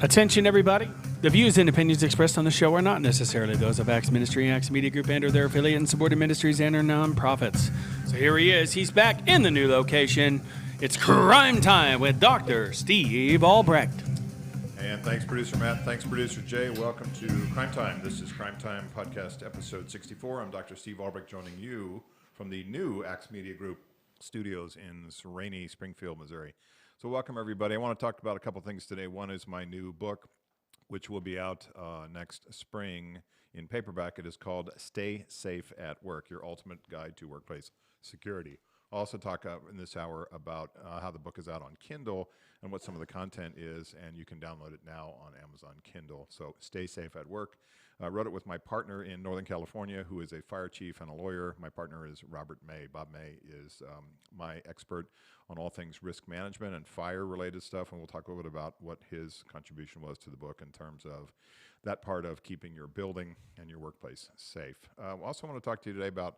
Attention, everybody. The views and opinions expressed on the show are not necessarily those of Axe Ministry, Axe Media Group, and or their affiliate and supported ministries and or nonprofits. So here he is. He's back in the new location. It's Crime Time with Dr. Steve Albrecht. And thanks, Producer Matt. Thanks, Producer Jay. Welcome to Crime Time. This is Crime Time Podcast Episode 64. I'm Dr. Steve Albrecht, joining you from the new Axe Media Group studios in rainy Springfield, Missouri. So welcome, everybody. I want to talk about a couple things today. One is my new book, which will be out next spring in paperback. It is called Stay Safe at Work, Your Ultimate Guide to Workplace Security. I'll also talk in this hour about how the book is out on Kindle and what some of the content is, and you can download it now on Amazon Kindle. So Stay Safe at Work. I wrote it with my partner in Northern California, who is a fire chief and a lawyer. My partner is Robert May. Bob May is my expert on all things risk management and fire-related stuff, and we'll talk a little bit about what his contribution was to the book in terms of that part of keeping your building and your workplace safe. I also want to talk to you today about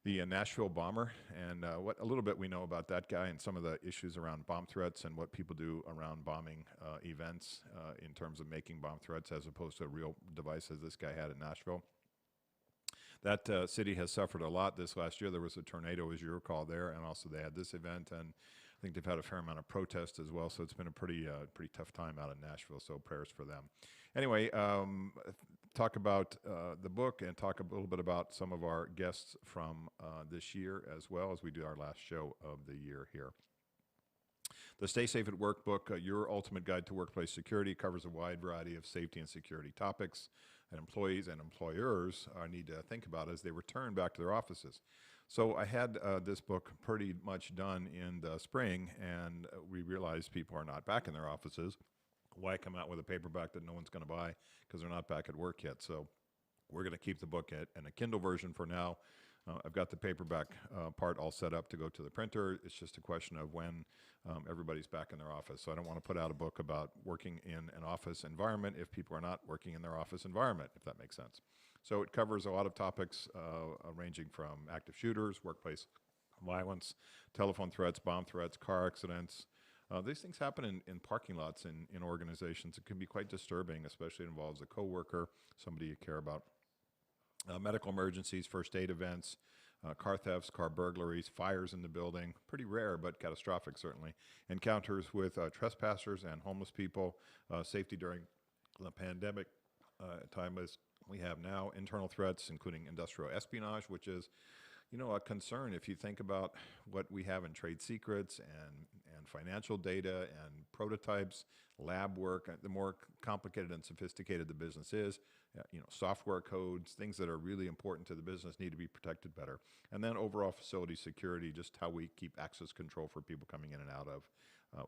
the Nashville bomber and what a little bit we know about that guy and some of the issues around bomb threats and what people do around bombing events in terms of making bomb threats as opposed to a real device as this guy had in Nashville. That city has suffered a lot this last year. There was a tornado, as you recall, there, and also they had this event, and I think they've had a fair amount of protest as well, so it's been a pretty tough time out in Nashville, so prayers for them. Anyway, talk about the book and talk a little bit about some of our guests from this year as well as we do our last show of the year here. The Stay Safe at Work book, Your Ultimate Guide to Workplace Security, covers a wide variety of safety and security topics that employees and employers need to think about as they return back to their offices. So I had this book pretty much done in the spring, and we realized people are not back in their offices. Why come out with a paperback that no one's going to buy because they're not back at work yet? So we're going to keep the book in a Kindle version for now. I've got the paperback part all set up to go to the printer. It's just a question of when everybody's back in their office. So I don't want to put out a book about working in an office environment if people are not working in their office environment, if that makes sense. So it covers a lot of topics ranging from active shooters, workplace violence, telephone threats, bomb threats, car accidents. These things happen in parking lots in organizations. It can be quite disturbing, especially if it involves a coworker, somebody you care about. Medical emergencies, first aid events, car thefts, car burglaries, fires in the building, pretty rare but catastrophic certainly. Encounters with trespassers and homeless people, safety during the pandemic time as we have now, internal threats including industrial espionage, which is a concern if you think about what we have in trade secrets and financial data and prototypes, lab work. The more complicated and sophisticated the business is, software codes, things that are really important to the business need to be protected better. And then overall facility security, just how we keep access control for people coming in and out of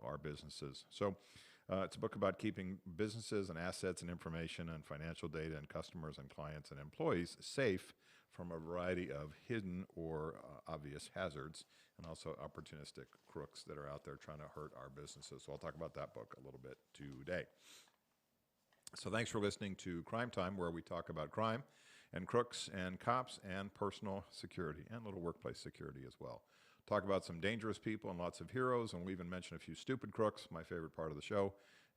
our businesses. So it's a book about keeping businesses and assets and information and financial data and customers and clients and employees safe from a variety of hidden or obvious hazards and also opportunistic crooks that are out there trying to hurt our businesses. So I'll talk about that book a little bit today. So thanks for listening to Crime Time, where we talk about crime and crooks and cops and personal security and little workplace security as well. Talk about some dangerous people and lots of heroes, and we'll even mention a few stupid crooks, my favorite part of the show.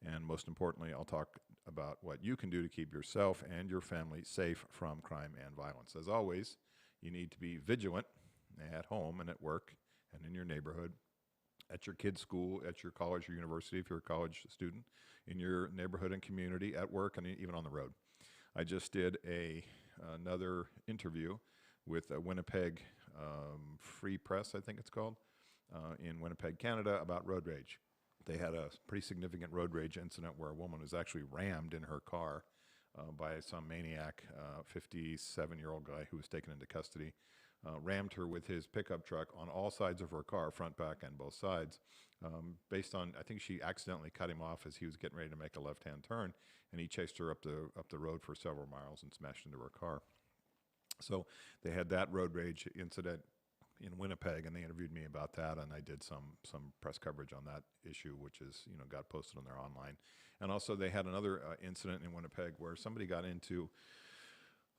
And most importantly, I'll talk about what you can do to keep yourself and your family safe from crime and violence. As always, you need to be vigilant at home and at work and in your neighborhood, at your kid's school, at your college or university if you're a college student, in your neighborhood and community, at work, and even on the road. I just did another interview with Winnipeg Free Press, I think it's called, in Winnipeg, Canada, about road rage. They had a pretty significant road rage incident where a woman was actually rammed in her car by some maniac, 57-year-old guy who was taken into custody, rammed her with his pickup truck on all sides of her car, front, back, and both sides, based on, I think she accidentally cut him off as he was getting ready to make a left-hand turn, and he chased her up the road for several miles and smashed into her car. So they had that road rage incident in Winnipeg, and they interviewed me about that, and I did some press coverage on that issue, which is, got posted on their online. And also they had another incident in Winnipeg where somebody got into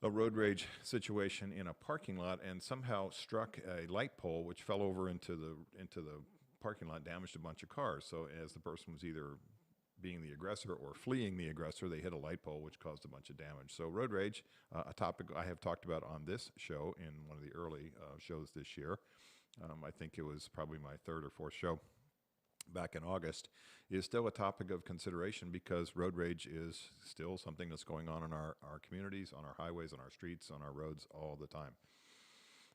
a road rage situation in a parking lot and somehow struck a light pole, which fell over into the parking lot, damaged a bunch of cars. So as the person was either being the aggressor or fleeing the aggressor, they hit a light pole, which caused a bunch of damage. So road rage, a topic I have talked about on this show in one of the early shows this year. I think it was probably my third or fourth show back in August, is still a topic of consideration because road rage is still something that's going on in our communities, on our highways, on our streets, on our roads all the time.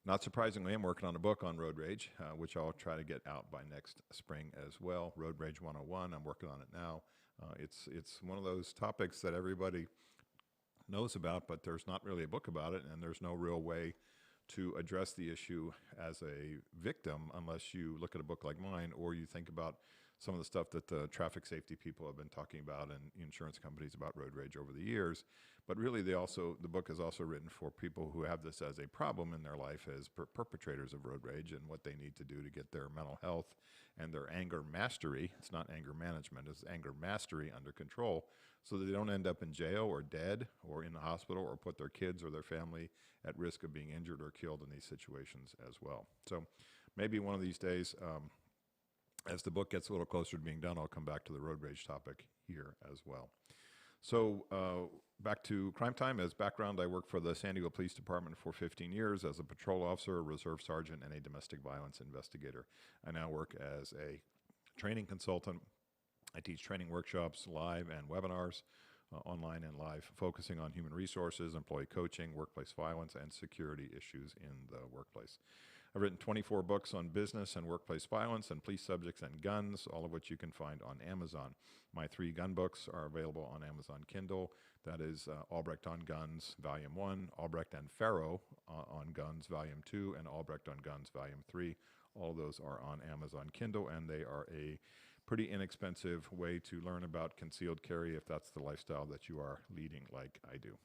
Not surprisingly, I'm working on a book on road rage, which I'll try to get out by next spring as well. Road Rage 101, I'm working on it now. It's one of those topics that everybody knows about, but there's not really a book about it, and there's no real way to address the issue as a victim unless you look at a book like mine or you think about some of the stuff that the traffic safety people have been talking about and insurance companies about road rage over the years. But really, the book is also written for people who have this as a problem in their life as perpetrators of road rage and what they need to do to get their mental health and their anger mastery. It's not anger management, it's anger mastery under control so that they don't end up in jail or dead or in the hospital or put their kids or their family at risk of being injured or killed in these situations as well. So maybe one of these days, as the book gets a little closer to being done, I'll come back to the road rage topic here as well. So back to Crime Time. As background, I worked for the San Diego Police Department for 15 years as a patrol officer, a reserve sergeant, and a domestic violence investigator. I now work as a training consultant. I teach training workshops, live and webinars, online and live, focusing on human resources, employee coaching, workplace violence, and security issues in the workplace. I've written 24 books on business and workplace violence and police subjects and guns, all of which you can find on Amazon. My 3 gun books are available on Amazon Kindle. That is Albrecht on Guns, Volume 1, Albrecht and Farrow on Guns, Volume 2, and Albrecht on Guns, Volume 3. All of those are on Amazon Kindle, and they are a pretty inexpensive way to learn about concealed carry if that's the lifestyle that you are leading like I do.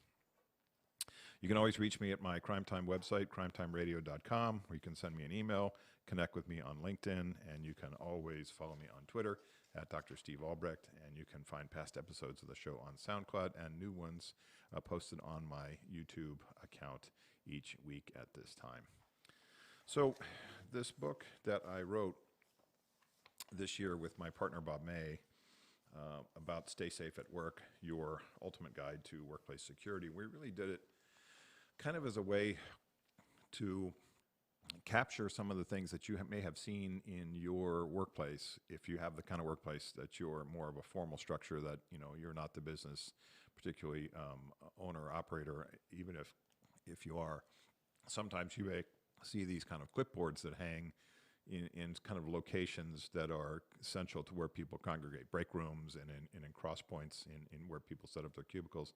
You can always reach me at my Crime Time website, crimetimeradio.com, where you can send me an email, connect with me on LinkedIn, and you can always follow me on Twitter at Dr. Steve Albrecht, and you can find past episodes of the show on SoundCloud and new ones posted on my YouTube account each week at this time. So this book that I wrote this year with my partner Bob May about Stay Safe at Work, Your Ultimate Guide to Workplace Security, we really did it kind of as a way to capture some of the things that you may have seen in your workplace. If you have the kind of workplace that you're more of a formal structure, that you're not the business, particularly owner or operator, even if you are, sometimes you may see these kind of clipboards that hang in kind of locations that are essential to where people congregate, break rooms and in cross points in where people set up their cubicles.